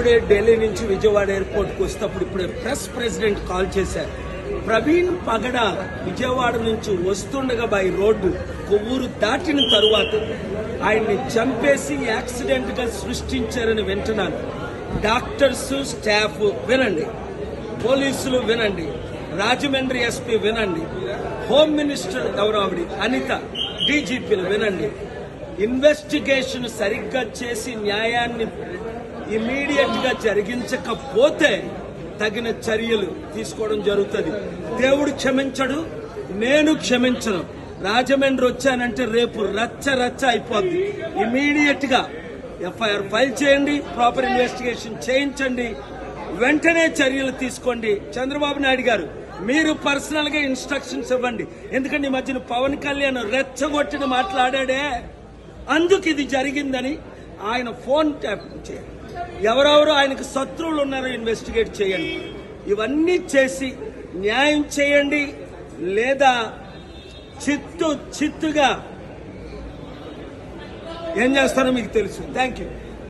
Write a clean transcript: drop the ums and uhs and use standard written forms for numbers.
ఇప్పుడే ఢిల్లీ నుంచి విజయవాడ ఎయిర్పోర్ట్కి వస్తేప్పుడు ఇప్పుడే ప్రెసిడెంట్ కాల్ చేశారు. ప్రవీణ్ పగడ విజయవాడ నుంచి వస్తుండగా బై రోడ్డు కొవ్వూరు దాటిన తరువాత ఆయన్ని చంపేసి యాక్సిడెంట్ గా సృష్టించారని వింటున్నాను. డాక్టర్స్, స్టాఫ్ వినండి, పోలీసులు వినండి, రాజమండ్రి ఎస్పీ వినండి, హోమ్ మినిస్టర్ ఎవరావిడి అనిత, డీజీపీలు వినండి. ఇన్వెస్టిగేషన్ సరిగ్గా చేసి న్యాయాన్ని ఇమీడియట్ గా జరిగించకపోతే తగిన చర్యలు తీసుకోవడం జరుగుతుంది. దేవుడు క్షమించడు, నేను క్షమించను. రాజమండ్రి వచ్చానంటే రేపు రచ్చ అయిపోద్ది. ఇమీడియట్ గా ఎఫ్ఐఆర్ ఫైల్ చేయండి, ప్రాపర్ ఇన్వెస్టిగేషన్ చేయించండి, వెంటనే చర్యలు తీసుకోండి. చంద్రబాబు నాయుడు గారు మీరు పర్సనల్ గా ఇన్స్ట్రక్షన్స్ ఇవ్వండి. ఎందుకంటే ఈ మధ్యన పవన్ కళ్యాణ్ రెచ్చగొట్టిన మాట్లాడాడే, అందుకు ఇది జరిగిందని ఆయన ఫోన్ ట్యాప్ చేయండి. ఎవరెవరు ఆయనకు శత్రువులు ఉన్నారో ఇన్వెస్టిగేట్ చేయండి. ఇవన్నీ చేసి న్యాయం చేయండి, లేదా చిత్తుగా ఏం చేస్తారో మీకు తెలుసు. Thank you.